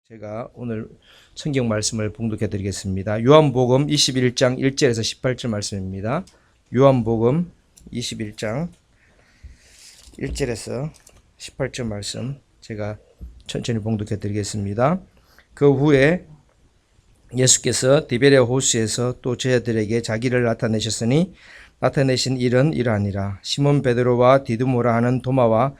제가 오늘 성경 말씀을 봉독해 드리겠습니다. 요한복음 21장 1절에서 18절 말씀입니다. 요한복음 21장 1절에서 18절 말씀 제가 천천히 봉독해 드리겠습니다. 그 후에 예수께서 디베랴 호수에서 또 제자들에게 자기를 나타내셨으니 나타내신 일은 이러하니라. 시몬 베드로와 디두모라 하는 도마와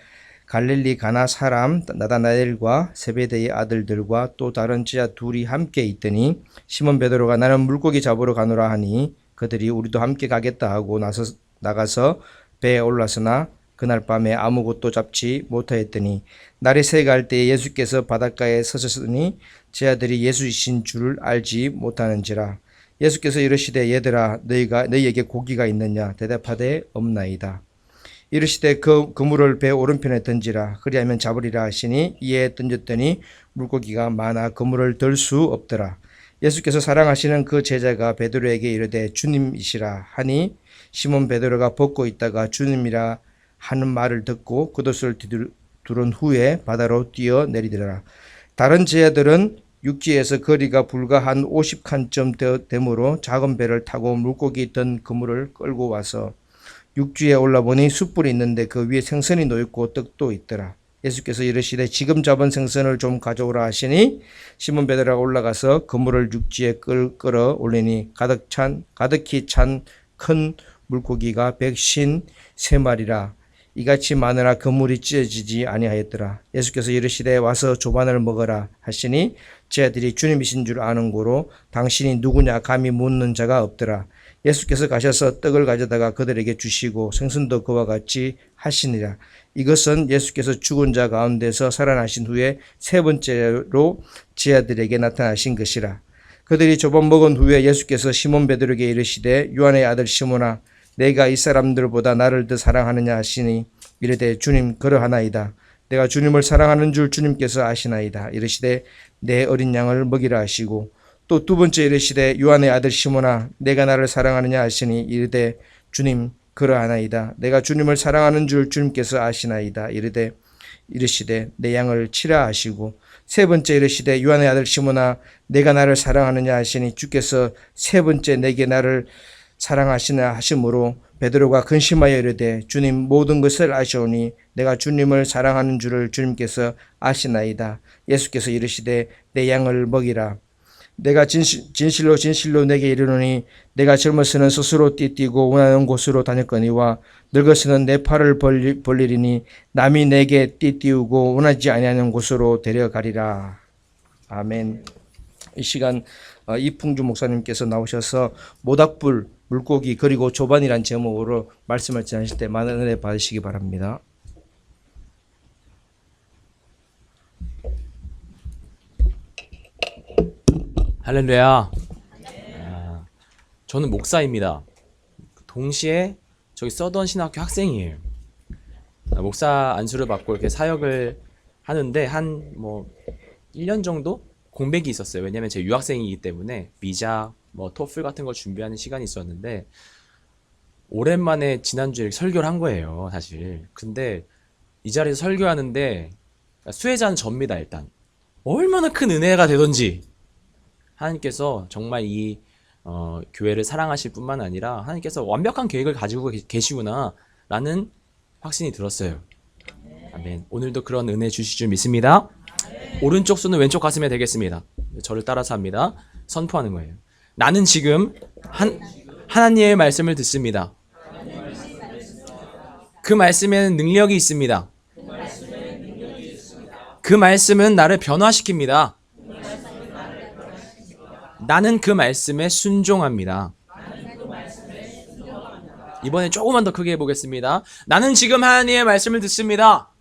갈릴리 가나 사람 나다나엘과 세베대의 아들들과 또 다른 제자 둘이 함께 있더니 시몬 베드로가 나는 물고기 잡으러 가노라 하니 그들이 우리도 함께 가겠다 하고 나가서 배에 올랐으나 그날 밤에 아무것도 잡지 못하였더니 날이 새갈 때에 예수께서 바닷가에 서셨으니 제자들이 예수이신 줄을 알지 못하는지라. 예수께서 이르시되 얘들아 너희에게 고기가 있느냐 대답하되 없나이다. 이르시되 그물을 배 오른편에 던지라 그리하면 잡으리라 하시니 이에 던졌더니 물고기가 많아 그물을 들 수 없더라. 예수께서 사랑하시는 그 제자가 베드로에게 이르되 주님이시라 하니 시몬 베드로가 벗고 있다가 주님이라 하는 말을 듣고 겉옷을 두른 후에 바다로 뛰어내리더라. 다른 제자들은 육지에서 거리가 불과 한 50칸쯤 되므로 작은 배를 타고 물고기 든 그물을 끌고 와서 육지에 올라보니 숯불이 있는데 그 위에 생선이 놓였고 떡도 있더라. 예수께서 이르시되 지금 잡은 생선을 좀 가져오라 하시니 시몬 베드로가 올라가서 그물을 육지에 끌어 올리니 가득히 찬 큰 물고기가 153마리라. 이같이 많으나 그물이 찢어지지 아니하였더라. 예수께서 이르시되 와서 조반을 먹어라 하시니 제자들이 주님이신 줄 아는 고로 당신이 누구냐 감히 묻는 자가 없더라. 예수께서 가셔서 떡을 가져다가 그들에게 주시고 생선도 그와 같이 하시니라. 이것은 예수께서 죽은 자 가운데서 살아나신 후에 세 번째로 제자들에게 나타나신 것이라. 그들이 조반 먹은 후에 예수께서 시몬 베드로에게 이르시되 요한의 아들 시몬아 내가 이 사람들보다 나를 더 사랑하느냐 하시니 이르되 주님 그러하나이다. 내가 주님을 사랑하는 줄 주님께서 아시나이다. 이르시되 내 어린 양을 먹이라 하시고 또 두 번째 이르시되 요한의 아들 시몬아 내가 나를 사랑하느냐 하시니 이르되 주님 그러하나이다. 내가 주님을 사랑하는 줄 주님께서 아시나이다. 이르시되 내 양을 치라 하시고 세 번째 이르시되 요한의 아들 시몬아 내가 나를 사랑하느냐 하시니 주께서 세 번째 내게 나를 사랑하시나 하심으로 베드로가 근심하여 이르되 주님 모든 것을 아시오니 내가 주님을 사랑하는 줄을 주님께서 아시나이다. 예수께서 이르시되 내 양을 먹이라. 내가 진실로 내게 이르노니 내가 젊어서는 스스로 띠뛰고 원하는 곳으로 다녔거니와 늙어서는 내 팔을 벌리리니 남이 내게 띠띠우고 원하지 아니하는 곳으로 데려가리라. 아멘. 이 시간 이풍주 목사님께서 나오셔서 모닥불, 물고기 그리고 조반이란 제목으로 말씀을 전하실 때 많은 은혜 받으시기 바랍니다. 할렐루야. 저는 목사입니다. 동시에 저기 서던 신학교 학생이에요. 목사 안수를 받고 이렇게 사역을 하는데 한 1년 정도 공백이 있었어요. 왜냐면 제가 유학생이기 때문에 비자, 토플 같은 걸 준비하는 시간이 있었는데 오랜만에 지난주에 설교를 한 거예요, 사실. 근데 이 자리에서 설교하는데 수혜자는 접니다, 일단. 얼마나 큰 은혜가 되던지 하나님께서 정말 이 교회를 사랑하실 뿐만 아니라 하나님께서 완벽한 계획을 가지고 계시구나 라는 확신이 들었어요. 아멘. 오늘도 그런 은혜 주실 줄 믿습니다. 오른쪽 손은 왼쪽 가슴에 대겠습니다. 저를 따라서 합니다. 선포하는 거예요. 나는 지금 하나님의 말씀을 듣습니다. 그 말씀에는 능력이 있습니다. 그 말씀은 나를 변화시킵니다. 나는 그 말씀에 순종합니다. 이번엔 조금만 더 크게 해보겠습니다. 나는 지금 하나님의 말씀을 듣습니다.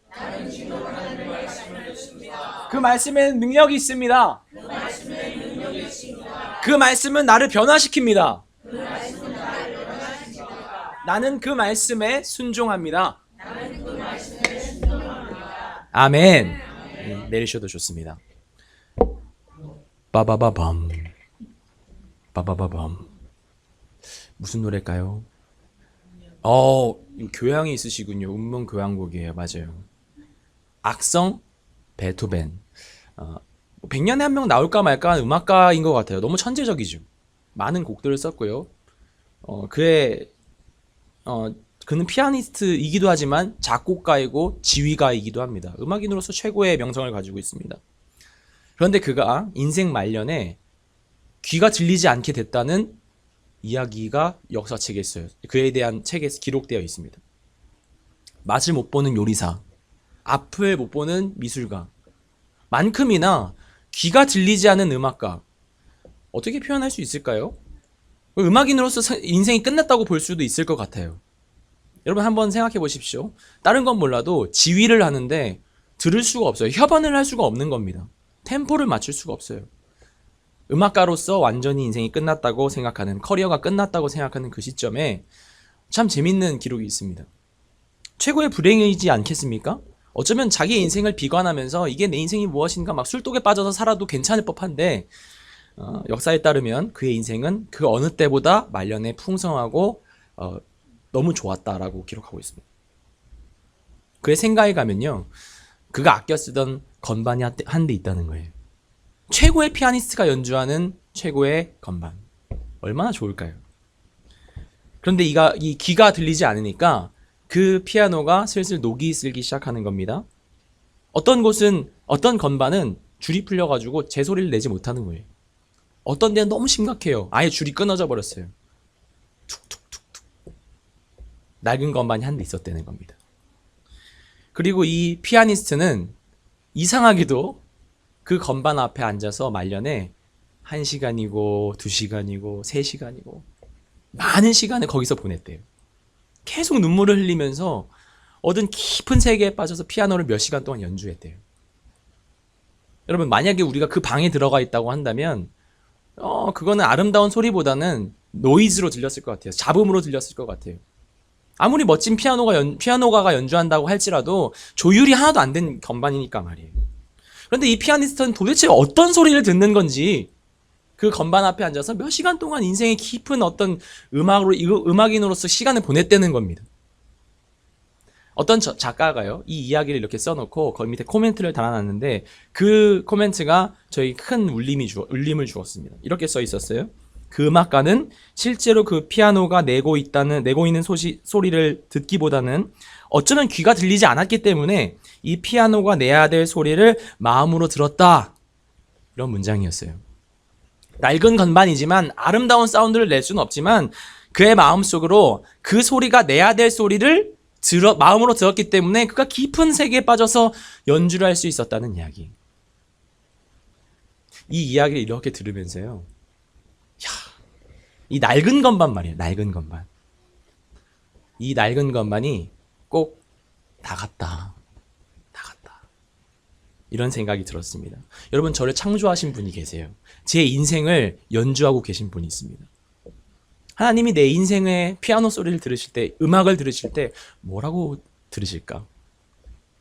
그 말씀에는 능력이 있습니다. 그 말씀은 나를 변화시킵니다. 나는 그 말씀에 순종합니다. 아멘. 내리셔도 좋습니다. 빠바바밤. 빠바바밤. 무슨 노래일까요? 교양이 있으시군요. 운명 교향곡이에요. 맞아요. 악성 베토벤. 100년에 한 명 나올까 말까 하는 음악가인 것 같아요. 너무 천재적이죠. 많은 곡들을 썼고요. 그의 그는 피아니스트이기도 하지만 작곡가이고 지휘가이기도 합니다. 음악인으로서 최고의 명성을 가지고 있습니다. 그런데 그가 인생 말년에 귀가 들리지 않게 됐다는 이야기가 역사책에 있어요. 그에 대한 책에 기록되어 있습니다. 맛을 못 보는 요리사, 앞을 못 보는 미술가, 만큼이나 귀가 들리지 않는 음악가. 어떻게 표현할 수 있을까요? 음악인으로서 인생이 끝났다고 볼 수도 있을 것 같아요. 여러분 한번 생각해 보십시오. 다른 건 몰라도 지휘를 하는데 들을 수가 없어요. 협연을 할 수가 없는 겁니다. 템포를 맞출 수가 없어요. 음악가로서 완전히 인생이 끝났다고 생각하는, 커리어가 끝났다고 생각하는 그 시점에 참 재밌는 기록이 있습니다. 최고의 불행이지 않겠습니까? 어쩌면 자기 인생을 비관하면서 이게 내 인생이 무엇인가 막 술독에 빠져서 살아도 괜찮을 법한데 역사에 따르면 그의 인생은 그 어느 때보다 말년에 풍성하고 너무 좋았다라고 기록하고 있습니다. 그의 생가에 가면요, 그가 아껴 쓰던 건반이 한 대 있다는 거예요. 최고의 피아니스트가 연주하는 최고의 건반. 얼마나 좋을까요? 그런데 이 귀가 들리지 않으니까 그 피아노가 슬슬 녹이 슬기 시작하는 겁니다. 어떤 건반은 줄이 풀려가지고 제 소리를 내지 못하는 거예요. 어떤 데는 너무 심각해요. 아예 줄이 끊어져 버렸어요. 툭툭툭툭. 낡은 건반이 한 대 있었다는 겁니다. 그리고 이 피아니스트는 이상하게도 그 건반 앞에 앉아서 말년에 1시간이고 2시간이고 3시간이고 많은 시간을 거기서 보냈대요. 계속 눈물을 흘리면서 얻은 깊은 세계에 빠져서 피아노를 몇 시간 동안 연주했대요. 여러분, 만약에 우리가 그 방에 들어가 있다고 한다면 그거는 아름다운 소리보다는 노이즈로 들렸을 것 같아요. 잡음으로 들렸을 것 같아요. 아무리 멋진 피아노가가 연주한다고 할지라도 조율이 하나도 안 된 건반이니까 말이에요. 그런데 이 피아니스트는 도대체 어떤 소리를 듣는 건지 그 건반 앞에 앉아서 몇 시간 동안 인생의 깊은 어떤 음악인으로서 시간을 보냈다는 겁니다. 어떤 작가가요, 이 이야기를 이렇게 써놓고 거기 밑에 코멘트를 달아놨는데 그 코멘트가 저희 큰 울림을 주었습니다. 이렇게 써 있었어요. 그 음악가는 실제로 그 피아노가 내고 있는 소리를 듣기보다는 어쩌면 귀가 들리지 않았기 때문에 이 피아노가 내야 될 소리를 마음으로 들었다. 이런 문장이었어요. 낡은 건반이지만 아름다운 사운드를 낼 수는 없지만 그의 마음속으로 그 소리가 내야 될 소리를 마음으로 들었기 때문에 그가 깊은 세계에 빠져서 연주를 할 수 있었다는 이야기. 이 이야기를 이렇게 들으면서요, 이 낡은 건반 말이에요. 낡은 건반. 이 낡은 건반이 꼭 다 갔다. 이런 생각이 들었습니다. 여러분, 저를 창조하신 분이 계세요. 제 인생을 연주하고 계신 분이 있습니다. 하나님이 내 인생의 피아노 소리를 들으실 때, 음악을 들으실 때 뭐라고 들으실까?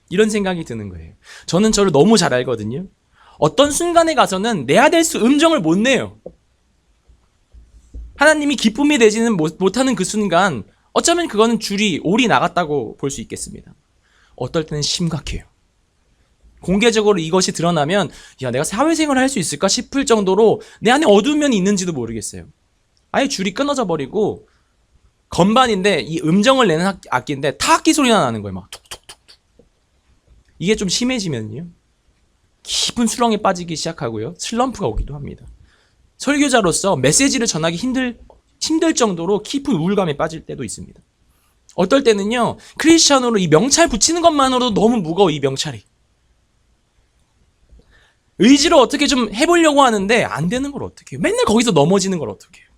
이런 생각이 드는 거예요. 저는 저를 너무 잘 알거든요. 어떤 순간에 가서는 내야 될 음정을 못 내요. 하나님이 기쁨이 되지는 못하는 그 순간 어쩌면 그거는 올이 나갔다고 볼 수 있겠습니다. 어떨 때는 심각해요. 공개적으로 이것이 드러나면 내가 사회생활을 할 수 있을까 싶을 정도로 내 안에 어두운 면이 있는지도 모르겠어요. 아예 줄이 끊어져 버리고 건반인데 이 음정을 내는 악기인데 타악기 소리가 나는 거예요. 막 툭툭툭툭. 이게 좀 심해지면요, 깊은 수렁에 빠지기 시작하고요, 슬럼프가 오기도 합니다. 설교자로서 메시지를 전하기 힘들 정도로 깊은 우울감에 빠질 때도 있습니다. 어떨 때는요, 크리스천으로 이 명찰 붙이는 것만으로도 너무 무거워. 이 명찰이 의지로 어떻게 좀 해보려고 하는데 안 되는 걸 어떻게 해요? 맨날 거기서 넘어지는 걸 어떻게 해요?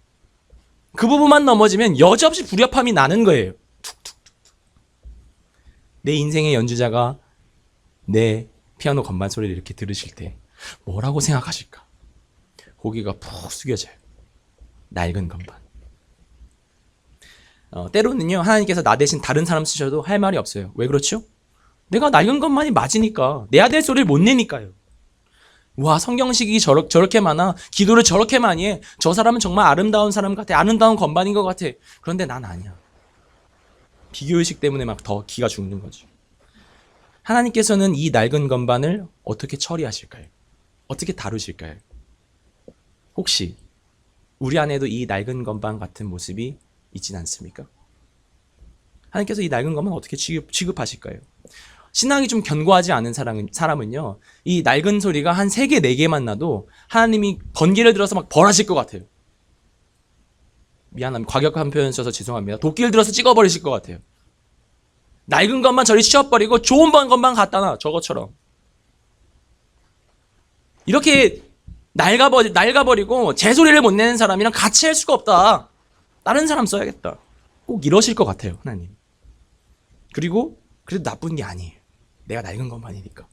그 부분만 넘어지면 여지없이 불협함이 나는 거예요. 툭툭툭. 내 인생의 연주자가 내 피아노 건반 소리를 이렇게 들으실 때 뭐라고 생각하실까? 고개가 푹 숙여져요. 낡은 건반. 때로는요, 하나님께서 나 대신 다른 사람 쓰셔도 할 말이 없어요. 왜 그렇죠? 내가 낡은 건반이 맞으니까, 내야 될 소리를 못 내니까요. 와, 성경식이 저렇게 많아, 기도를 저렇게 많이 해, 저 사람은 정말 아름다운 사람 같아, 아름다운 건반인 것 같아. 그런데 난 아니야. 비교의식 때문에 막 더 기가 죽는 거죠. 하나님께서는 이 낡은 건반을 어떻게 처리하실까요? 어떻게 다루실까요? 혹시 우리 안에도 이 낡은 건반 같은 모습이 있진 않습니까? 하나님께서 이 낡은 것만 어떻게 취급하실까요? 신앙이 좀 견고하지 않은 사람은요, 이 낡은 소리가 한 3개, 4개만 나도 하나님이 번개를 들어서 막 벌하실 것 같아요. 미안합니다. 과격한 표현 써서 죄송합니다. 도끼를 들어서 찍어버리실 것 같아요. 낡은 것만 저리 치워버리고 좋은 것만 갖다 놔. 저것처럼. 이렇게 낡아버리고 제소리를 못 내는 사람이랑 같이 할 수가 없다. 다른 사람 써야겠다. 꼭 이러실 것 같아요, 하나님. 그리고 그래도 나쁜 게 아니에요. 내가 낡은 것만이니까.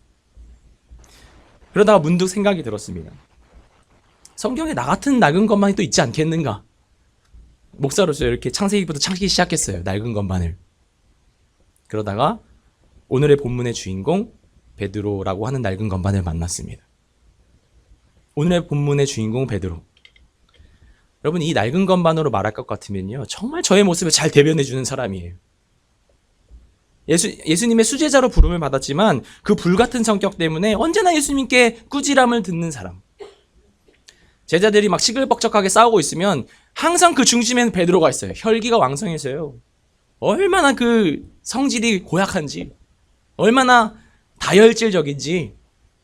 그러다가 문득 생각이 들었습니다. 성경에 나 같은 낡은 것만이 또 있지 않겠는가? 목사로서 이렇게 창세기부터 찾기 시작했어요. 낡은 것만을. 그러다가 오늘의 본문의 주인공 베드로라고 하는 낡은 건반을 만났습니다. 오늘의 본문의 주인공 베드로. 여러분, 이 낡은 건반으로 말할 것 같으면요, 정말 저의 모습을 잘 대변해 주는 사람이에요. 예수님의 수제자로 부름을 받았지만 그 불같은 성격 때문에 언제나 예수님께 꾸지람을 듣는 사람. 제자들이 막 시끌벅적하게 싸우고 있으면 항상 그 중심에는 베드로가 있어요. 혈기가 왕성해서요. 얼마나 그 성질이 고약한지, 얼마나 다혈질적인지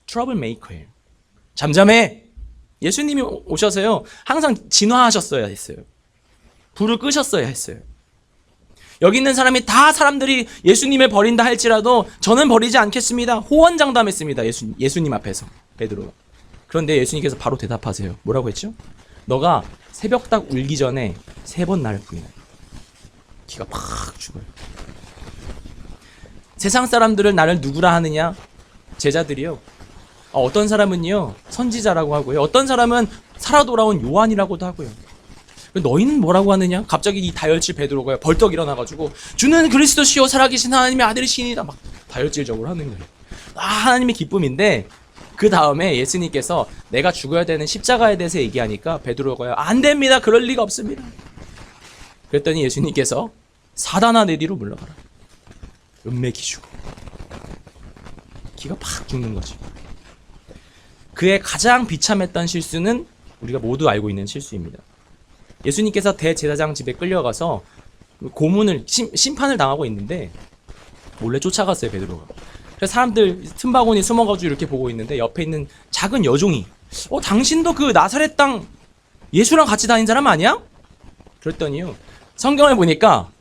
트러블 메이커예요. 잠잠해. 예수님이 오셔서요, 항상 진화하셨어야 했어요. 불을 끄셨어야 했어요. 여기 있는 사람이 다 사람들이 예수님을 버린다 할지라도 저는 버리지 않겠습니다. 호언장담했습니다. 예수님 앞에서 베드로가. 그런데 예수님께서 바로 대답하세요. 뭐라고 했죠? 너가 새벽 딱 울기 전에 3번 나를 부인해. 기가 팍 죽어요. 세상 사람들을 나를 누구라 하느냐? 제자들이요. 어떤 사람은요, 선지자라고 하고요. 어떤 사람은 살아 돌아온 요한이라고도 하고요. 너희는 뭐라고 하느냐? 갑자기 이 다혈질 베드로가 벌떡 일어나가지고 주는 그리스도시요 살아계신 하나님의 아들이시니라 막 다혈질적으로 하는 거예요. 하나님의 기쁨인데 그 다음에 예수님께서 내가 죽어야 되는 십자가에 대해서 얘기하니까 베드로가요, 안 됩니다. 그럴 리가 없습니다. 그랬더니 예수님께서 사단아 내 뒤로 물러가라. 은매 기주고 기가 팍 죽는 거지. 그의 가장 비참했던 실수는 우리가 모두 알고 있는 실수입니다. 예수님께서 대제사장 집에 끌려가서 고문을 심판을 당하고 있는데 몰래 쫓아갔어요, 베드로가. 그래서 사람들 틈바구니 숨어가지고 이렇게 보고 있는데 옆에 있는 작은 여종이 당신도 그 나사렛 땅 예수랑 같이 다닌 사람 아니야? 그랬더니요, 성경을 보니까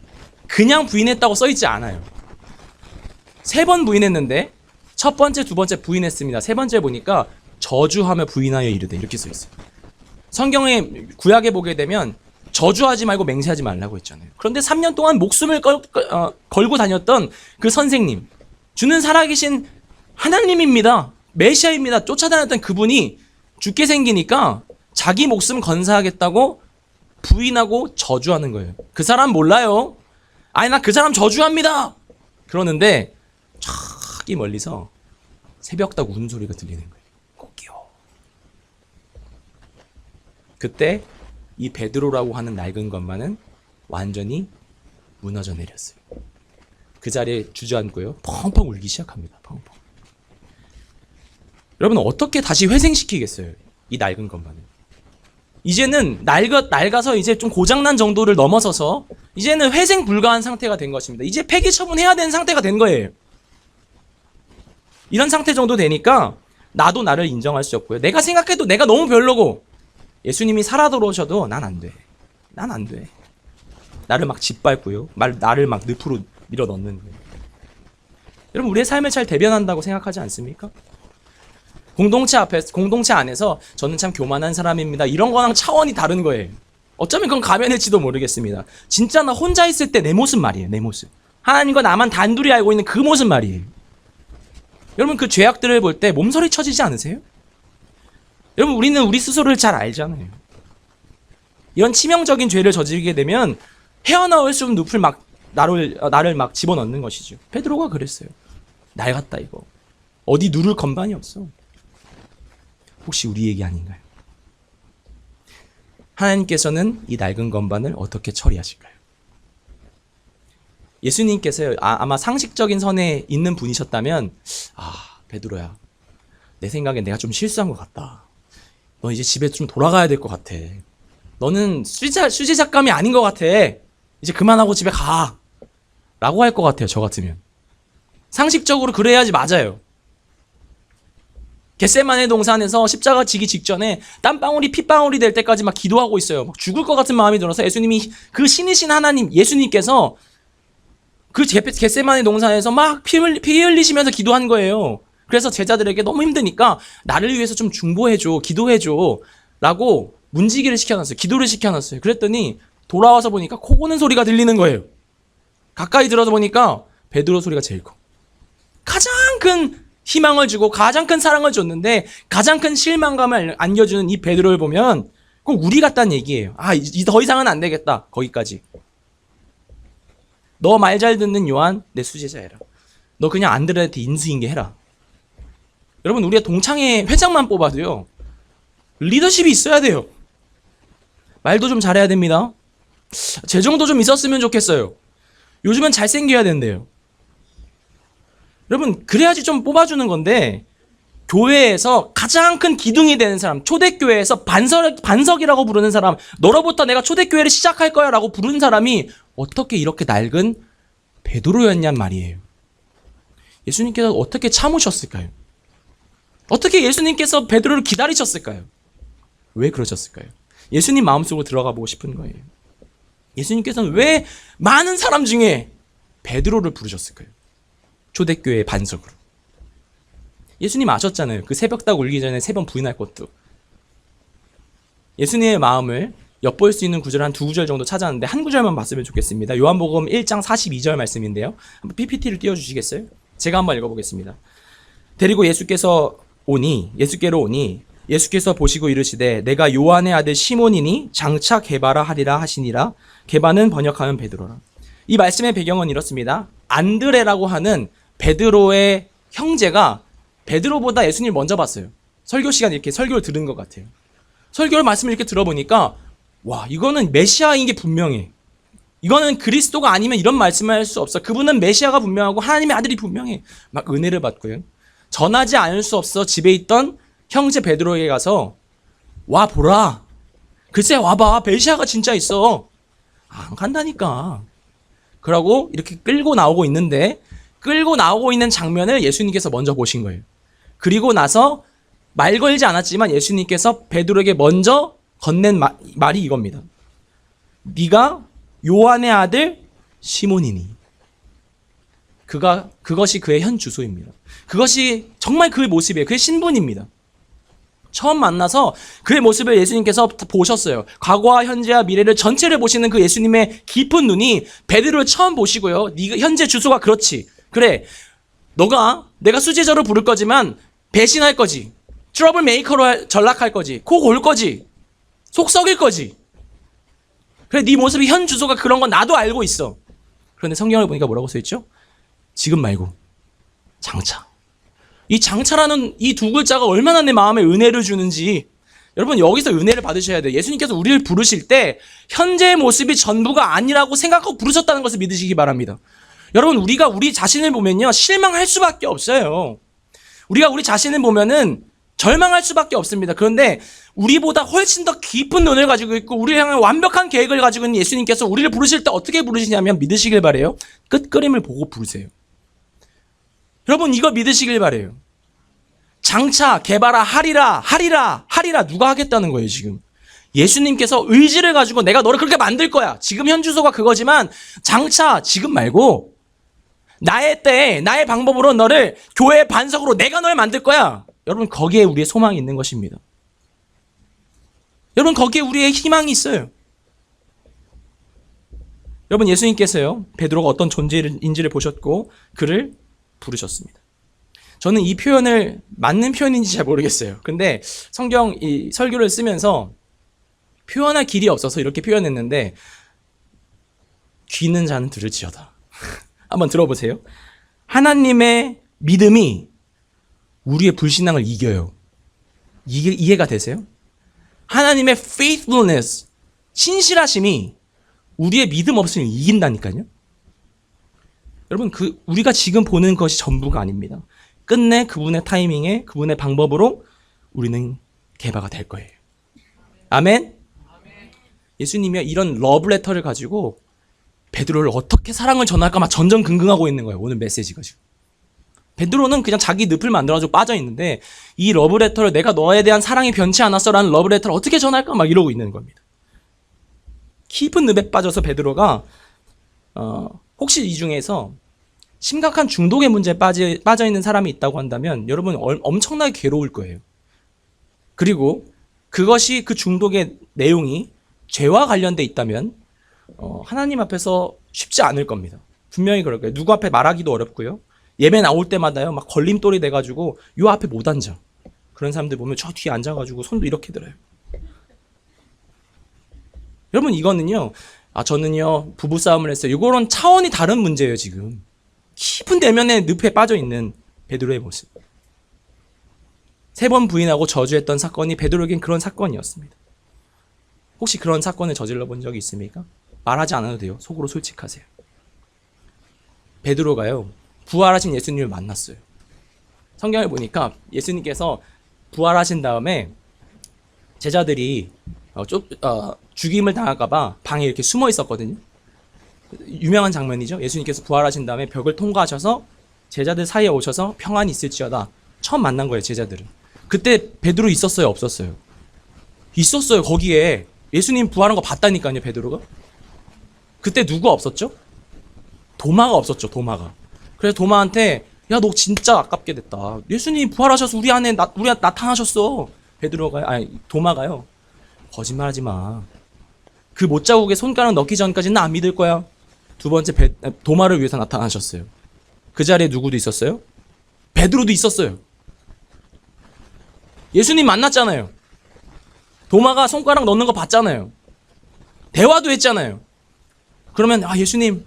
그냥 부인했다고 써있지 않아요. 3번 부인했는데 첫 번째, 두 번째 부인했습니다. 세 번째 보니까 저주하며 부인하여 이르되 이렇게 써있어요. 성경의 구약에 보게 되면 저주하지 말고 맹세하지 말라고 했잖아요. 그런데 3년 동안 목숨을 걸고 다녔던 그 선생님, 주는 살아계신 하나님입니다, 메시아입니다, 쫓아다녔던 그분이 죽게 생기니까 자기 목숨 건사하겠다고 부인하고 저주하는 거예요. 그 사람 몰라요. 아니 나 그 사람 저주합니다. 그러는데 저기 멀리서 새벽닭 우는 소리가 들리는 거예요. 꼭이요. 그때 이 베드로라고 하는 낡은 것만은 완전히 무너져 내렸어요. 그 자리에 주저앉고요, 펑펑 울기 시작합니다. 펑펑. 여러분, 어떻게 다시 회생시키겠어요, 이 낡은 것만은? 이제는 낡아서 이제 좀 고장난 정도를 넘어서서 이제는 회생 불가한 상태가 된 것입니다. 이제 폐기 처분해야 되는 상태가 된 거예요. 이런 상태 정도 되니까 나도 나를 인정할 수 없고요, 내가 생각해도 내가 너무 별로고, 예수님이 살아 돌아오셔도 난 안 돼. 난 안 돼. 나를 막 짓밟고요, 나를 막 늪으로 밀어 넣는 거예요. 여러분, 우리의 삶을 잘 대변한다고 생각하지 않습니까? 공동체 안에서 저는 참 교만한 사람입니다, 이런 거랑 차원이 다른 거예요. 어쩌면 그건 가면일지도 모르겠습니다. 진짜 나 혼자 있을 때 내 모습 말이에요. 내 모습. 하나님과 나만 단둘이 알고 있는 그 모습 말이에요. 여러분, 그 죄악들을 볼 때 몸서리 쳐지지 않으세요? 여러분, 우리는 우리 스스로를 잘 알잖아요. 이런 치명적인 죄를 저지르게 되면 헤어나올 수 없는 늪을 막 나를 막 집어넣는 것이죠. 베드로가 그랬어요. 낡았다 이거. 어디 누를 건반이 없어. 혹시 우리 얘기 아닌가요? 하나님께서는 이 낡은 건반을 어떻게 처리하실까요? 예수님께서 아마 상식적인 선에 있는 분이셨다면, 베드로야, 내 생각엔 내가 좀 실수한 것 같다. 너 이제 집에 좀 돌아가야 될 것 같아. 너는 수제 작감이 아닌 것 같아. 이제 그만하고 집에 가. 라고 할 것 같아요, 저 같으면. 상식적으로 그래야지 맞아요. 겟세마네 동산에서 십자가 지기 직전에 땀방울이 핏방울이 될 때까지 막 기도하고 있어요. 막 죽을 것 같은 마음이 들어서 예수님이, 그 신이신 하나님, 예수님께서 그 겟세마네 동산에서 막 피 흘리시면서 기도한 거예요. 그래서 제자들에게 너무 힘드니까 나를 위해서 좀 중보해줘, 기도해줘 라고 문지기를 시켜놨어요. 기도를 시켜놨어요. 그랬더니 돌아와서 보니까 코 고는 소리가 들리는 거예요. 가까이 들어서 보니까 베드로 소리가 제일 커. 가장 큰 희망을 주고 가장 큰 사랑을 줬는데 가장 큰 실망감을 안겨주는 이 베드로를 보면 꼭 우리 같다는 얘기예요. 더 이상은 안 되겠다. 거기까지. 너 말 잘 듣는 요한 내 수제자 해라. 너 그냥 안드레한테 인수인계 해라. 여러분, 우리가 동창회 회장만 뽑아도요, 리더십이 있어야 돼요. 말도 좀 잘해야 됩니다. 재정도 좀 있었으면 좋겠어요. 요즘은 잘생겨야 된대요. 여러분, 그래야지 좀 뽑아주는 건데, 교회에서 가장 큰 기둥이 되는 사람, 초대교회에서 반석이라고 부르는 사람, 너로부터 내가 초대교회를 시작할 거야 라고 부르는 사람이 어떻게 이렇게 낡은 베드로였냔 말이에요. 예수님께서 어떻게 참으셨을까요? 어떻게 예수님께서 베드로를 기다리셨을까요? 왜 그러셨을까요? 예수님 마음속으로 들어가 보고 싶은 거예요. 예수님께서는 왜 많은 사람 중에 베드로를 부르셨을까요? 초대교회의 반석으로. 예수님 아셨잖아요. 그 새벽닭 울기 전에 3번 부인할 것도. 예수님의 마음을 엿볼 수 있는 구절 한 2구절 정도 찾았는데 한 구절만 봤으면 좋겠습니다. 요한복음 1장 42절 말씀인데요. 한번 PPT를 띄워주시겠어요? 제가 한번 읽어보겠습니다. 데리고 예수께로 오니 예수께서 보시고 이르시되 내가 요한의 아들 시몬이니 장차 게바라 하리라 하시니라. 게바는 번역하면 베드로라. 이 말씀의 배경은 이렇습니다. 안드레라고 하는 베드로의 형제가 베드로보다 예수님을 먼저 봤어요. 설교 시간에 이렇게 설교를 들은 것 같아요. 설교를 말씀을 이렇게 들어보니까 와, 이거는 메시아인 게 분명해. 이거는 그리스도가 아니면 이런 말씀을 할 수 없어. 그분은 메시아가 분명하고 하나님의 아들이 분명해. 막 은혜를 받고요. 전하지 않을 수 없어 집에 있던 형제 베드로에게 가서 와 보라. 글쎄 와봐. 메시아가 진짜 있어. 안 간다니까. 그러고 이렇게 끌고 나오고 있는데 끌고 나오고 있는 장면을 예수님께서 먼저 보신 거예요. 그리고 나서 말 걸지 않았지만 예수님께서 베드로에게 먼저 건넨 말이 이겁니다. 네가 요한의 아들 시몬이니. 그것이 그의 현 주소입니다. 그것이 정말 그의 모습이에요. 그의 신분입니다. 처음 만나서 그의 모습을 예수님께서 보셨어요. 과거와 현재와 미래를 전체를 보시는 그 예수님의 깊은 눈이 베드로를 처음 보시고요. 네가 현재 주소가 그렇지. 그래. 내가 수제자로 부를 거지만 배신할 거지. 트러블 메이커로 전락할 거지. 코 골 거지. 속 썩일 거지. 그래, 네 모습이 현 주소가 그런 건 나도 알고 있어. 그런데 성경을 보니까 뭐라고 써있죠? 지금 말고 장차. 이 장차라는 이 2글자가 얼마나 내 마음에 은혜를 주는지 여러분 여기서 은혜를 받으셔야 돼요. 예수님께서 우리를 부르실 때 현재의 모습이 전부가 아니라고 생각하고 부르셨다는 것을 믿으시기 바랍니다. 여러분 우리가 우리 자신을 보면요 실망할 수밖에 없어요. 우리가 우리 자신을 보면은 절망할 수밖에 없습니다. 그런데 우리보다 훨씬 더 깊은 눈을 가지고 있고 우리를 향한 완벽한 계획을 가지고 있는 예수님께서 우리를 부르실 때 어떻게 부르시냐면 믿으시길 바래요. 끝그림을 보고 부르세요. 여러분 이거 믿으시길 바래요. 장차 개바라 하리라 누가 하겠다는 거예요 지금. 예수님께서 의지를 가지고 내가 너를 그렇게 만들 거야. 지금 현 주소가 그거지만 장차 지금 말고 나의 때에 나의 방법으로 너를 교회의 반석으로 내가 널 만들 거야. 여러분 거기에 우리의 소망이 있는 것입니다. 여러분 거기에 우리의 희망이 있어요. 여러분 예수님께서요 베드로가 어떤 존재인지를 보셨고 그를 부르셨습니다. 저는 이 표현을 맞는 표현인지 잘 모르겠어요. 근데 성경 이 설교를 쓰면서 표현할 길이 없어서 이렇게 표현했는데 귀 있는 자는 들을지어다. 한번 들어보세요. 하나님의 믿음이 우리의 불신앙을 이겨요. 이해가 되세요? 하나님의 faithfulness, 신실하심이 우리의 믿음 없음을 이긴다니까요. 여러분 우리가 지금 보는 것이 전부가 아닙니다. 끝내 그분의 타이밍에 그분의 방법으로 우리는 개바가 될 거예요. 아멘. 예수님이 이런 러브레터를 가지고 베드로를 어떻게 사랑을 전할까 막 전전긍긍하고 있는 거예요. 오늘 메시지가 지금. 베드로는 그냥 자기 늪을 만들어가지고 빠져있는데 이 러브레터를 내가 너에 대한 사랑이 변치 않았어라는 러브레터를 어떻게 전할까 막 이러고 있는 겁니다. 깊은 늪에 빠져서 베드로가 혹시 이 중에서 심각한 중독의 문제에 빠져있는 사람이 있다고 한다면 여러분 엄청나게 괴로울 거예요. 그리고 그것이 그 중독의 내용이 죄와 관련돼 있다면 하나님 앞에서 쉽지 않을 겁니다. 분명히 그럴 거예요. 누구 앞에 말하기도 어렵고요. 예배 나올 때마다요 막 걸림돌이 돼가지고 요 앞에 못 앉아. 그런 사람들 보면 저 뒤에 앉아가지고 손도 이렇게 들어요. 여러분 이거는요 저는요 부부싸움을 했어요. 이거는 차원이 다른 문제예요. 지금 깊은 내면의 늪에 빠져있는 베드로의 모습. 3번 부인하고 저주했던 사건이 베드로에겐 그런 사건이었습니다. 혹시 그런 사건을 저질러 본 적이 있습니까? 말하지 않아도 돼요. 속으로 솔직하세요. 베드로가요 부활하신 예수님을 만났어요. 성경을 보니까 예수님께서 부활하신 다음에 제자들이 죽임을 당할까봐 방에 이렇게 숨어 있었거든요. 유명한 장면이죠. 예수님께서 부활하신 다음에 벽을 통과하셔서 제자들 사이에 오셔서 평안이 있을지어다. 처음 만난 거예요. 제자들은. 그때 베드로 있었어요? 없었어요? 있었어요. 거기에 예수님 부활한 거 봤다니까요. 베드로가. 그때 누가 없었죠? 도마가 없었죠. 도마가. 그래서 도마한테 야 너 진짜 아깝게 됐다. 예수님 부활하셔서 우리 안에 나타나셨어. 도마가요. 거짓말하지 마. 그 못자국에 손가락 넣기 전까지는 나 안 믿을 거야. 두 번째 도마를 위해서 나타나셨어요. 그 자리에 누구도 있었어요? 베드로도 있었어요. 예수님 만났잖아요. 도마가 손가락 넣는 거 봤잖아요. 대화도 했잖아요. 그러면 예수님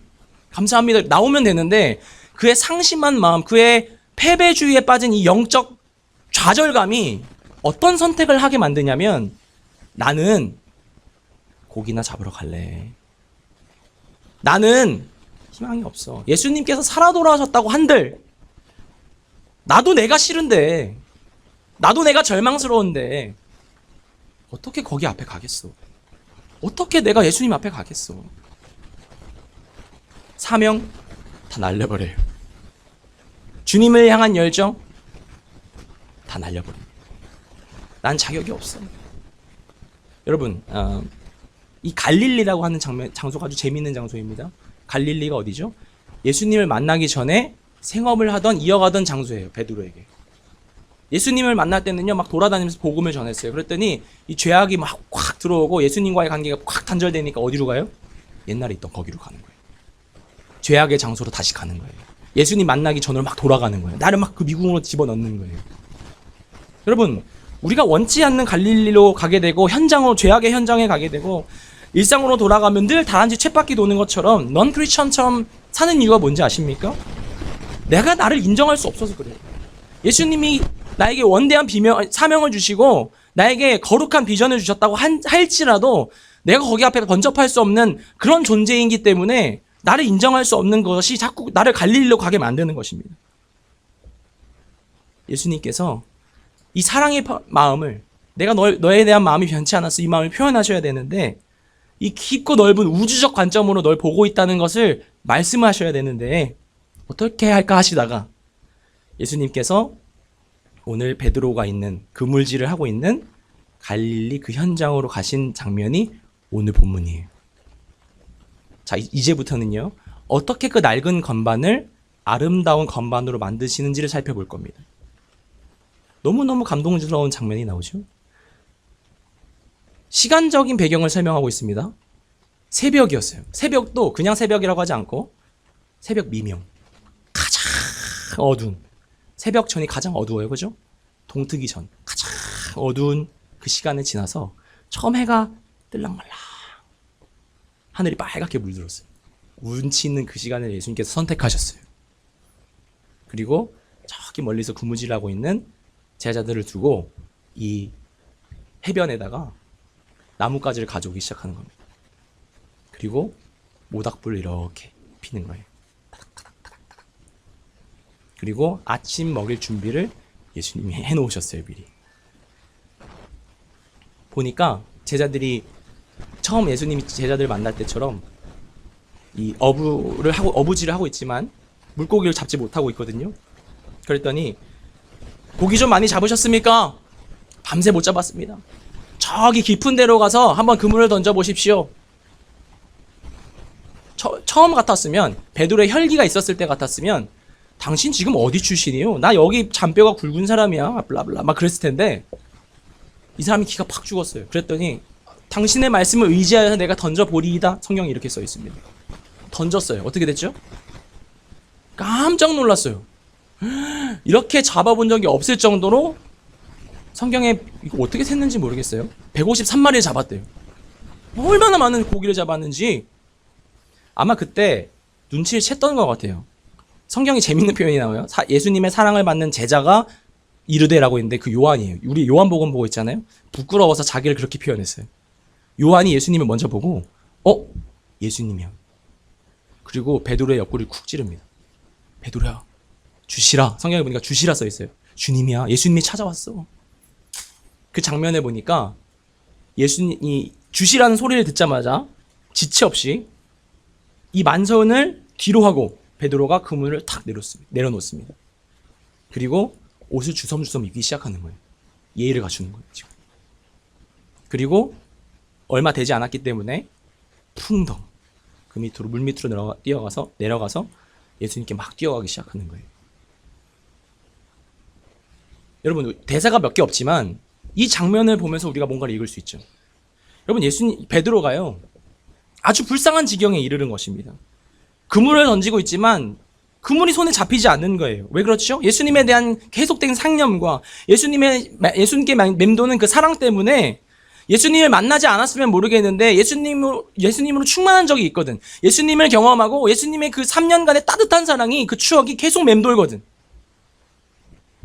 감사합니다 나오면 되는데 그의 상심한 마음, 그의 패배주의에 빠진 이 영적 좌절감이 어떤 선택을 하게 만드냐면 나는 고기나 잡으러 갈래. 나는 희망이 없어. 예수님께서 살아 돌아오셨다고 한들 나도 내가 싫은데 나도 내가 절망스러운데 어떻게 거기 앞에 가겠어? 어떻게 내가 예수님 앞에 가겠어? 사명 다 날려버려요. 주님을 향한 열정 다 날려버립니다. 난 자격이 없어. 여러분 이 갈릴리라고 하는 장소가 아주 재미있는 장소입니다. 갈릴리가 어디죠? 예수님을 만나기 전에 생업을 이어가던 장소예요. 베드로에게. 예수님을 만날 때는요 막 돌아다니면서 복음을 전했어요. 그랬더니 이 죄악이 막 꽉 들어오고 예수님과의 관계가 꽉 단절되니까 어디로 가요? 옛날에 있던 거기로 가는 거예요. 죄악의 장소로 다시 가는 거예요. 예수님 만나기 전으로 막 돌아가는 거예요. 나를 막 그 미궁으로 집어넣는 거예요. 여러분 우리가 원치 않는 갈릴리로 가게 되고 죄악의 현장에 가게 되고 일상으로 돌아가면 늘 다람쥐 쳇바퀴 도는 것처럼 넌 크리스천처럼 사는 이유가 뭔지 아십니까? 내가 나를 인정할 수 없어서 그래요. 예수님이 나에게 원대한 사명을 주시고 나에게 거룩한 비전을 주셨다고 할지라도 내가 거기 앞에 번접할 수 없는 그런 존재이기 때문에 나를 인정할 수 없는 것이 자꾸 나를 갈릴리로 가게 만드는 것입니다. 예수님께서 이 사랑의 마음을 내가 너에 대한 마음이 변치 않았어 이 마음을 표현하셔야 되는데 이 깊고 넓은 우주적 관점으로 널 보고 있다는 것을 말씀하셔야 되는데 어떻게 할까 하시다가 예수님께서 오늘 베드로가 있는 그물질을 하고 있는 갈릴리 그 현장으로 가신 장면이 오늘 본문이에요. 자 이제부터는요 어떻게 그 낡은 건반을 아름다운 건반으로 만드시는지를 살펴볼 겁니다. 너무너무 감동스러운 장면이 나오죠. 시간적인 배경을 설명하고 있습니다. 새벽이었어요. 새벽도 그냥 새벽이라고 하지 않고 새벽 미명. 가장 어두운. 새벽전이 가장 어두워요. 그죠? 동트기 전. 가장 어두운 그 시간을 지나서 처음 해가 뜰랑말랑. 하늘이 빨갛게 물들었어요. 운치 있는 그 시간을 예수님께서 선택하셨어요. 그리고 저기 멀리서 구무질하고 있는 제자들을 두고 이 해변에다가 나뭇가지를 가져오기 시작하는 겁니다. 그리고 모닥불을 이렇게 피는 거예요. 그리고 아침 먹일 준비를 예수님이 해놓으셨어요, 미리. 보니까 제자들이 처음 예수님이 제자들을 만날 때처럼 이 어부질을 하고 있지만 물고기를 잡지 못하고 있거든요. 그랬더니 고기 좀 많이 잡으셨습니까? 밤새 못 잡았습니다. 저기 깊은 데로 가서 한번 그물을 던져 보십시오. 처음 같았으면, 베드로의 혈기가 있었을 때 같았으면 당신 지금 어디 출신이에요? 나 여기 잔뼈가 굵은 사람이야. 블라블라 막 그랬을 텐데 이 사람이 기가 팍 죽었어요. 그랬더니 당신의 말씀을 의지하여서 내가 던져보리이다. 성경에 이렇게 써 있습니다. 던졌어요. 어떻게 됐죠? 깜짝 놀랐어요. 이렇게 잡아본 적이 없을 정도로, 성경에 이거 어떻게 샜는지 모르겠어요. 153마리를 잡았대요. 얼마나 많은 고기를 잡았는지 아마 그때 눈치를 챘던 것 같아요. 성경에 재밌는 표현이 나와요. 예수님의 사랑을 받는 제자가 이르되라고 있는데 그 요한이에요. 우리 요한복음 보고 있잖아요. 부끄러워서 자기를 그렇게 표현했어요. 요한이 예수님을 먼저 보고 예수님이요. 그리고 베드로의 옆구리를 쿡 찌릅니다. 베드로야, 주시라. 성경에 보니까 주시라 써 있어요. 주님이야. 예수님이 찾아왔어. 그 장면에 보니까 예수님이 주시라는 소리를 듣자마자 지체 없이 이 만선을 뒤로 하고 베드로가 그물을 탁 내려놓습니다. 그리고 옷을 주섬주섬 입기 시작하는 거예요. 예의를 갖추는 거예요, 지금. 그리고 얼마 되지 않았기 때문에 풍덩 그 밑으로, 물 밑으로 내려가서 예수님께 막 뛰어가기 시작하는 거예요. 여러분, 대사가 몇 개 없지만 이 장면을 보면서 우리가 뭔가를 읽을 수 있죠. 여러분, 베드로가요, 아주 불쌍한 지경에 이르는 것입니다. 그물을 던지고 있지만 그물이 손에 잡히지 않는 거예요. 왜 그렇죠? 예수님에 대한 계속된 상념과 예수님께 맴도는 그 사랑 때문에 예수님을 만나지 않았으면 모르겠는데 예수님으로 충만한 적이 있거든. 예수님을 경험하고 예수님의 그 3년간의 따뜻한 사랑이, 그 추억이 계속 맴돌거든.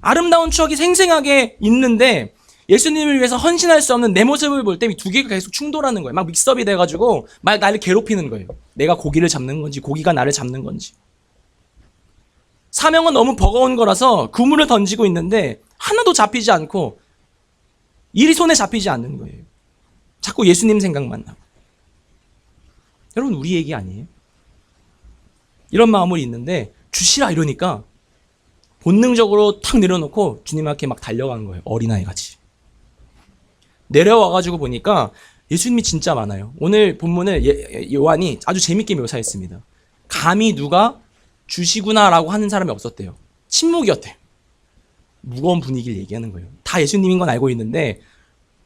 아름다운 추억이 생생하게 있는데 예수님을 위해서 헌신할 수 없는 내 모습을 볼 때 이 두 개가 계속 충돌하는 거예요. 막 믹스업이 돼가지고 막 나를 괴롭히는 거예요. 내가 고기를 잡는 건지 고기가 나를 잡는 건지. 사명은 너무 버거운 거라서 그물을 던지고 있는데 하나도 잡히지 않고 일이 손에 잡히지 않는 거예요. 자꾸 예수님 생각만 나고. 여러분, 우리 얘기 아니에요? 이런 마음을 있는데 주시라 이러니까 본능적으로 탁 내려놓고 주님 앞에 막 달려가는 거예요. 어린아이 같이. 내려와가지고 보니까 예수님이 진짜 많아요. 오늘 본문을 요한이 아주 재밌게 묘사했습니다. 감히 누가 주시구나라고 하는 사람이 없었대요. 침묵이었대요. 무거운 분위기를 얘기하는 거예요. 다 예수님인 건 알고 있는데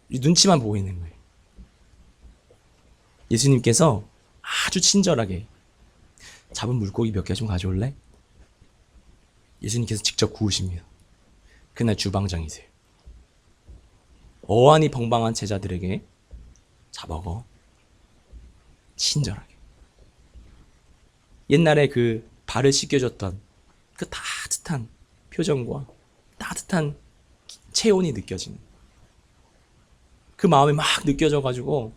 눈치만 보고 있는 거예요. 예수님께서 아주 친절하게 잡은 물고기 몇 개 좀 가져올래? 예수님께서 직접 구우십니다. 그날 주방장이세요. 어안이 벙벙한 제자들에게 잡아먹어. 친절하게. 옛날에 그 발을 씻겨줬던 그 따뜻한 표정과 따뜻한 체온이 느껴지는 그 마음이 막 느껴져가지고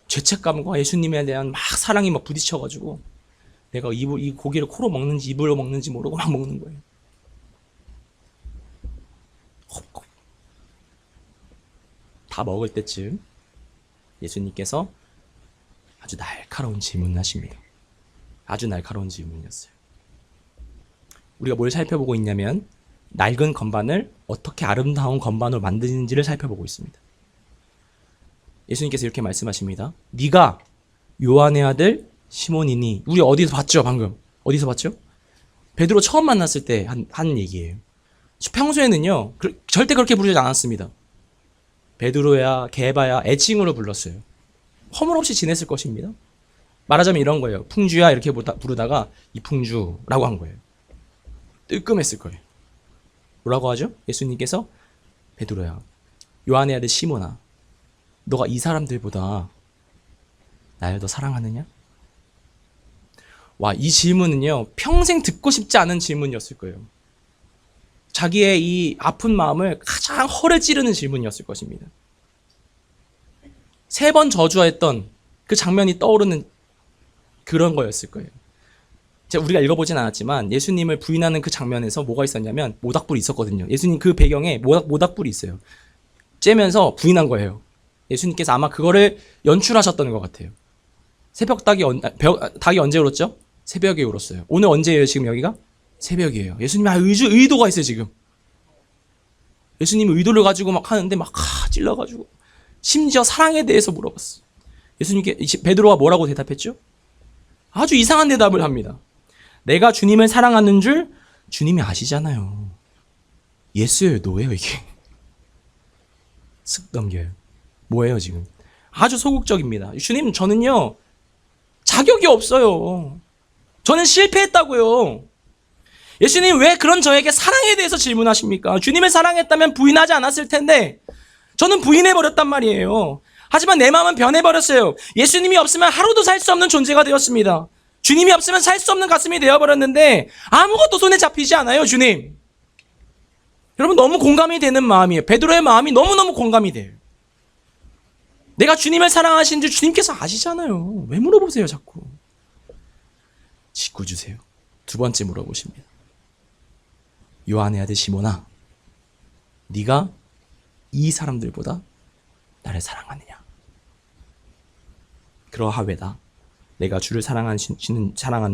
죄책감과 예수님에 대한 막 사랑이 막 부딪혀가지고 내가 이 고기를 코로 먹는지 입으로 먹는지 모르고 막 먹는 거예요. 다 먹을 때쯤 예수님께서 아주 날카로운 질문을 하십니다. 아주 날카로운 질문이었어요. 우리가 뭘 살펴보고 있냐면 낡은 건반을 어떻게 아름다운 건반으로 만드는지를 살펴보고 있습니다. 예수님께서 이렇게 말씀하십니다. 네가 요한의 아들 시몬이니. 우리 어디서 봤죠? 방금 어디서 봤죠? 베드로 처음 만났을 때 한 얘기예요. 평소에는요 절대 그렇게 부르지 않았습니다. 베드로야, 게바야 애칭으로 불렀어요. 허물없이 지냈을 것입니다. 말하자면 이런 거예요. 풍주야 이렇게 부르다가 이풍주라고 한 거예요. 뜨끔했을 거예요. 뭐라고 하죠? 예수님께서 베드로야, 요한의 아들 시몬아, 너가 이 사람들보다 나를 더 사랑하느냐? 와, 이 질문은요 평생 듣고 싶지 않은 질문이었을 거예요. 자기의 이 아픈 마음을 가장 허를 찌르는 질문이었을 것입니다. 3번 저주했던 그 장면이 떠오르는 그런 거였을 거예요. 우리가 읽어보진 않았지만 예수님을 부인하는 그 장면에서 뭐가 있었냐면 모닥불이 있었거든요. 예수님 그 배경에 모닥불이 있어요. 째면서 부인한 거예요. 예수님께서 아마 그거를 연출하셨던 것 같아요. 닭이 언제 울었죠? 새벽에 울었어요. 오늘 언제예요? 지금 여기가? 새벽이에요. 예수님이 의도가 있어요 지금. 예수님이 의도를 가지고 막 하는데 막 찔러가지고 심지어 사랑에 대해서 물어봤어. 예수님께 베드로가 뭐라고 대답했죠? 아주 이상한 대답을 합니다. 내가 주님을 사랑하는 줄 주님이 아시잖아요. 예스예요, 노예요 이게. 쓱 넘겨요. 뭐예요 지금? 아주 소극적입니다. 주님, 저는요 자격이 없어요. 저는 실패했다고요. 예수님, 왜 그런 저에게 사랑에 대해서 질문하십니까? 주님을 사랑했다면 부인하지 않았을 텐데 저는 부인해버렸단 말이에요. 하지만 내 마음은 변해버렸어요. 예수님이 없으면 하루도 살 수 없는 존재가 되었습니다. 주님이 없으면 살 수 없는 가슴이 되어버렸는데 아무것도 손에 잡히지 않아요, 주님. 여러분, 너무 공감이 되는 마음이에요. 베드로의 마음이 너무너무 공감이 돼요. 내가 주님을 사랑하신 줄 주님께서 아시잖아요. 왜 물어보세요, 자꾸. 직구 주세요. 두 번째 물어보십니다. 요한의 아들 시몬아, 네가 이 사람들보다 나를 사랑하느냐? 그러하외다. 내가 주를 사랑하는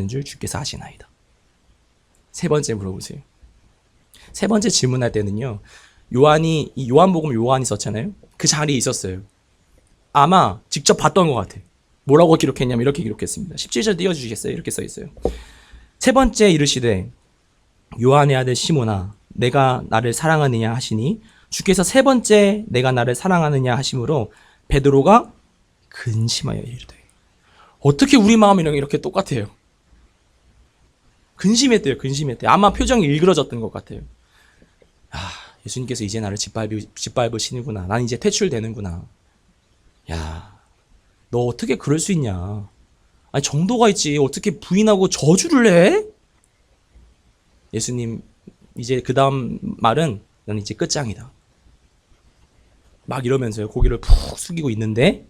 줄 주께서 아시나이다. 세 번째 물어보세요. 세 번째 질문할 때는요, 요한복음 요한이 썼잖아요. 그 자리에 있었어요. 아마 직접 봤던 것 같아요. 뭐라고 기록했냐면 이렇게 기록했습니다. 17절 띄워주시겠어요? 이렇게 써있어요. 세 번째 이르시되 요한의 아들 시몬아, 내가 나를 사랑하느냐 하시니 주께서 세 번째 내가 나를 사랑하느냐 하심으로 베드로가 근심하여 이르되. 어떻게 우리 마음이랑 이렇게 똑같아요? 근심했대요. 아마 표정이 일그러졌던 것 같아요. 예수님께서 이제 나를 짓밟으시는구나. 난 이제 퇴출되는구나. 야, 너 어떻게 그럴 수 있냐? 아니, 정도가 있지. 어떻게 부인하고 저주를 해? 예수님, 이제 그 다음 말은 넌 이제 끝장이다. 막 이러면서요, 고개를 푹 숙이고 있는데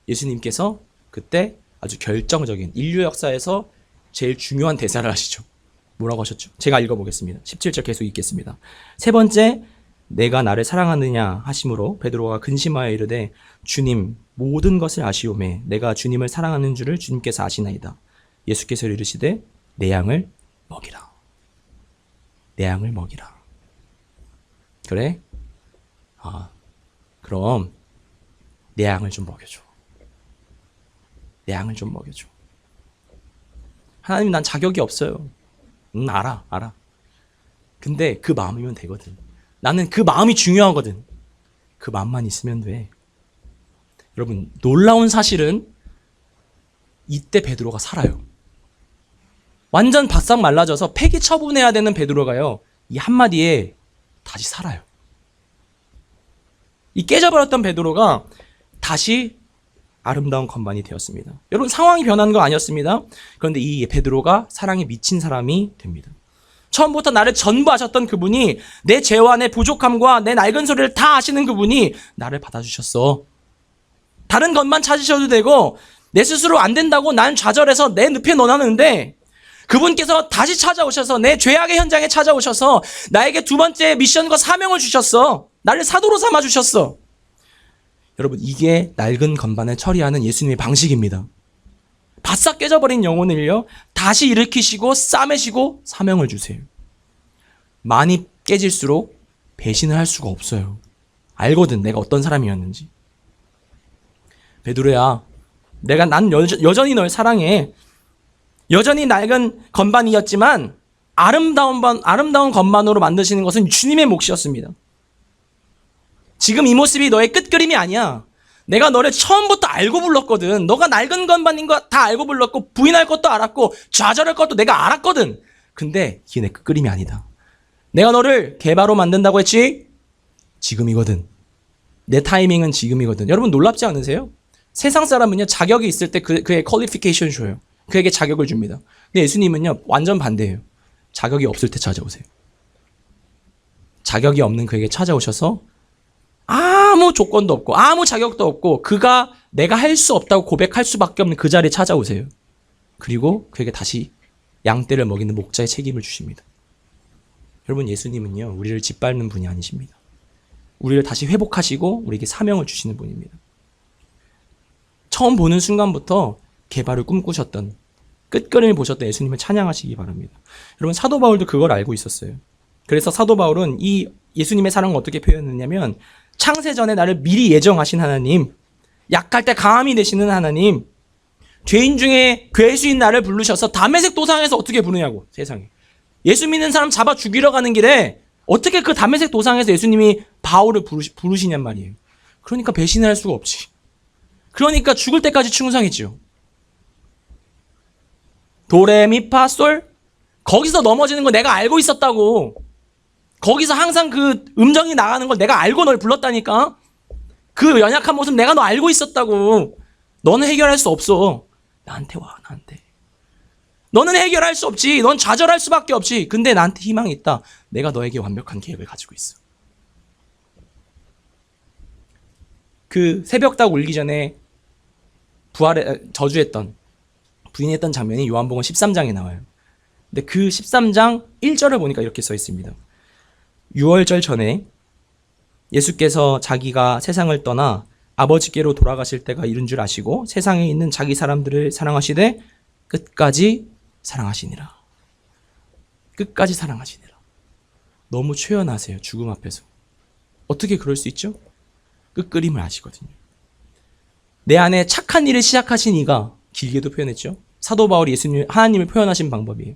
예수님께서 그때 아주 결정적인 인류 역사에서 제일 중요한 대사를 하시죠. 뭐라고 하셨죠? 제가 읽어보겠습니다. 17절 계속 읽겠습니다. 세 번째, 내가 나를 사랑하느냐 하심으로 베드로가 근심하여 이르되 주님, 모든 것을 아시오매 내가 주님을 사랑하는 줄을 주님께서 아시나이다. 예수께서 이르시되 내 양을 먹이라. 내 양을 먹이라. 그래? 그럼 내 양을 좀 먹여줘. 내 양을 좀 먹여줘. 하나님, 난 자격이 없어요. 알아. 근데 그 마음이면 되거든. 나는 그 마음이 중요하거든. 그 마음만 있으면 돼. 여러분, 놀라운 사실은 이때 베드로가 살아요. 완전 바싹 말라져서 폐기 처분해야 되는 베드로가요, 이 한마디에 다시 살아요. 이 깨져버렸던 베드로가 다시 아름다운 건반이 되었습니다. 여러분, 상황이 변한 거 아니었습니다. 그런데 이 베드로가 사랑에 미친 사람이 됩니다. 처음부터 나를 전부하셨던 그분이, 내 죄와 내 부족함과 내 낡은 소리를 다 아시는 그분이 나를 받아주셨어. 다른 것만 찾으셔도 되고 내 스스로 안 된다고 난 좌절해서 내 늪에 넣어놨는데 그분께서 다시 찾아오셔서 내 죄악의 현장에 찾아오셔서 나에게 두 번째 미션과 사명을 주셨어. 나를 사도로 삼아주셨어. 여러분, 이게 낡은 건반을 처리하는 예수님의 방식입니다. 바싹 깨져버린 영혼을요, 다시 일으키시고 싸매시고 사명을 주세요. 많이 깨질수록 배신을 할 수가 없어요. 알거든, 내가 어떤 사람이었는지. 베드로야, 난 여전히 널 사랑해. 여전히 낡은 건반이었지만 아름다운 건반으로 만드시는 것은 주님의 몫이었습니다. 지금 이 모습이 너의 끝그림이 아니야. 내가 너를 처음부터 알고 불렀거든. 너가 낡은 건반인 거 다 알고 불렀고 부인할 것도 알았고 좌절할 것도 내가 알았거든. 근데 이게 내 끝그림이 아니다. 내가 너를 개바로 만든다고 했지? 지금이거든. 내 타이밍은 지금이거든. 여러분, 놀랍지 않으세요? 세상 사람은요, 자격이 있을 때 그의 퀄리피케이션 줘요. 그에게 자격을 줍니다. 근데 예수님은요, 완전 반대예요. 자격이 없을 때 찾아오세요. 자격이 없는 그에게 찾아오셔서 아무 조건도 없고 아무 자격도 없고 내가 할 수 없다고 고백할 수밖에 없는 그 자리에 찾아오세요. 그리고 그에게 다시 양떼를 먹이는 목자의 책임을 주십니다. 여러분, 예수님은요, 우리를 짓밟는 분이 아니십니다. 우리를 다시 회복하시고 우리에게 사명을 주시는 분입니다. 처음 보는 순간부터 개발을 꿈꾸셨던, 끝그림을 보셨던 예수님을 찬양하시기 바랍니다. 여러분, 사도 바울도 그걸 알고 있었어요. 그래서 사도 바울은 이 예수님의 사랑을 어떻게 표현했냐면, 창세전에 나를 미리 예정하신 하나님, 약할 때 강함이 되시는 하나님, 죄인 중에 괴수인 나를 부르셔서 다메섹 도상에서 어떻게 부르냐고. 세상에, 예수 믿는 사람 잡아 죽이러 가는 길에 어떻게 그 다메섹 도상에서 예수님이 바울을 부르시냔 말이에요. 그러니까 배신할 수가 없지. 그러니까 죽을 때까지 충성했죠. 도레미파솔, 거기서 넘어지는 거 내가 알고 있었다고. 거기서 항상 그 음정이 나가는 걸 내가 알고 널 불렀다니까. 그 연약한 모습 내가 너 알고 있었다고. 너는 해결할 수 없어. 나한테 와, 나한테. 너는 해결할 수 없지. 넌 좌절할 수밖에 없지. 근데 나한테 희망이 있다. 내가 너에게 완벽한 계획을 가지고 있어. 그 새벽닭 울기 전에 저주했던, 부인했던 장면이 요한복음 13장에 나와요. 근데 그 13장 1절을 보니까 이렇게 써 있습니다. 6월절 전에 예수께서 자기가 세상을 떠나 아버지께로 돌아가실 때가 이른 줄 아시고 세상에 있는 자기 사람들을 사랑하시되 끝까지 사랑하시니라. 끝까지 사랑하시니라. 너무 초연하세요. 죽음 앞에서. 어떻게 그럴 수 있죠? 끝그림을 아시거든요. 내 안에 착한 일을 시작하신 이가, 길게도 표현했죠. 사도 바울이 예수님, 하나님을 표현하신 방법이에요.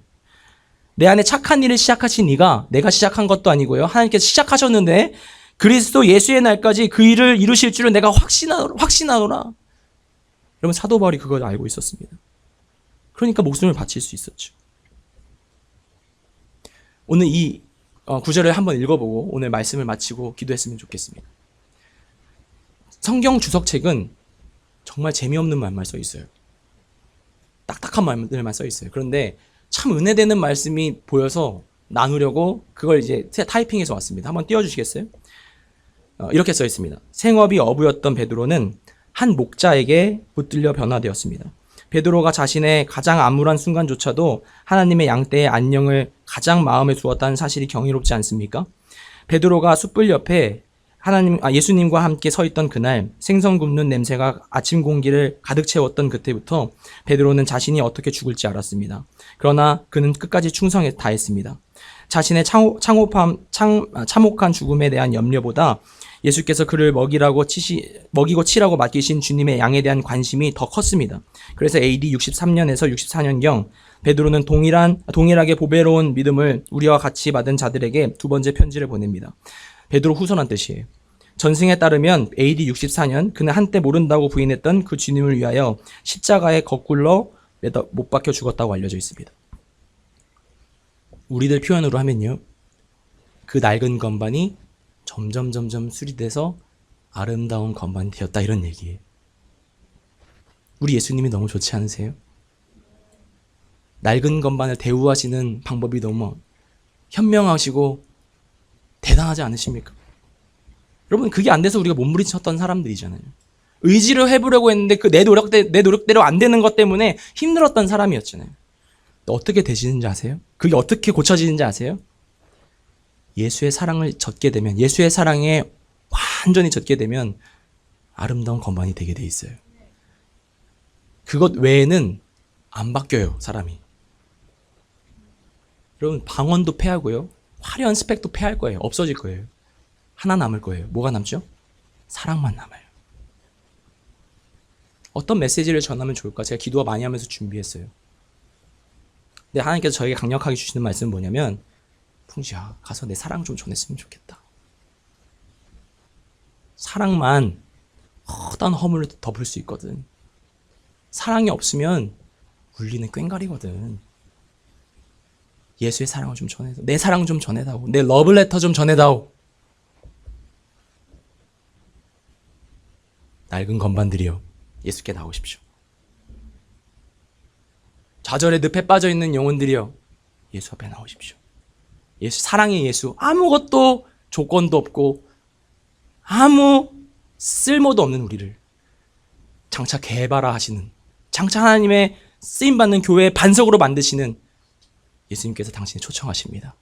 내 안에 착한 일을 시작하신 이가 내가 시작한 것도 아니고요. 하나님께서 시작하셨는데 그리스도 예수의 날까지 그 일을 이루실 줄은 내가 확신하노라. 여러분, 사도 바울이 그걸 알고 있었습니다. 그러니까 목숨을 바칠 수 있었죠. 오늘 이 구절을 한번 읽어보고 오늘 말씀을 마치고 기도했으면 좋겠습니다. 성경 주석책은 정말 재미없는 말만 써 있어요. 딱딱한 말들만 써 있어요. 그런데 참 은혜되는 말씀이 보여서 나누려고 그걸 이제 타이핑해서 왔습니다. 한번 띄워주시겠어요? 이렇게 써 있습니다. 생업이 어부였던 베드로는 한 목자에게 붙들려 변화되었습니다. 베드로가 자신의 가장 암울한 순간조차도 하나님의 양떼의 안녕을 가장 마음에 두었다는 사실이 경이롭지 않습니까? 베드로가 숯불 옆에 예수님과 함께 서 있던 그날 생선 굽는 냄새가 아침 공기를 가득 채웠던 그때부터 베드로는 자신이 어떻게 죽을지 알았습니다. 그러나 그는 끝까지 충성에 다했습니다. 자신의 참혹한 죽음에 대한 염려보다 예수께서 그를 먹이고 치라고 맡기신 주님의 양에 대한 관심이 더 컸습니다. 그래서 AD 63년에서 64년경 베드로는 동일하게 보배로운 믿음을 우리와 같이 받은 자들에게 두 번째 편지를 보냅니다. 베드로 후서란 뜻이에요. 전승에 따르면 AD 64년 그는 한때 모른다고 부인했던 그 주님을 위하여 십자가에 거꾸로 못 박혀 죽었다고 알려져 있습니다. 우리들 표현으로 하면요, 그 낡은 건반이 점점 수리돼서 아름다운 건반이 되었다, 이런 얘기예요. 우리 예수님이 너무 좋지 않으세요? 낡은 건반을 대우하시는 방법이 너무 현명하시고 대단하지 않으십니까? 여러분, 그게 안 돼서 우리가 몸부림쳤던 사람들이잖아요. 의지를 해보려고 했는데 그 내 노력대로 안 되는 것 때문에 힘들었던 사람이었잖아요. 어떻게 되시는지 아세요? 그게 어떻게 고쳐지는지 아세요? 예수의 사랑을 젖게 되면, 예수의 사랑에 완전히 젖게 되면 아름다운 건반이 되게 돼 있어요. 그것 외에는 안 바뀌어요, 사람이. 여러분, 방언도 패하고요, 화려한 스펙도 패할 거예요. 없어질 거예요. 하나 남을 거예요. 뭐가 남죠? 사랑만 남아요. 어떤 메시지를 전하면 좋을까? 제가 기도와 많이 하면서 준비했어요. 근데 하나님께서 저에게 강력하게 주시는 말씀은 뭐냐면, 풍지야, 가서 내 사랑 좀 전했으면 좋겠다. 사랑만 허다한 허물을 덮을 수 있거든. 사랑이 없으면 울리는 꽹과리거든. 예수의 사랑을 좀 전해다오. 내 사랑 좀 전해다오. 내 러브레터 좀 전해다오. 낡은 건반들이여, 예수께 나오십시오. 좌절의 늪에 빠져있는 영혼들이여, 예수 앞에 나오십시오. 예수, 사랑의 예수, 아무것도 조건도 없고 아무 쓸모도 없는 우리를 장차 개발하시는, 장차 하나님의 쓰임받는 교회의 반석으로 만드시는 예수님께서 당신을 초청하십니다.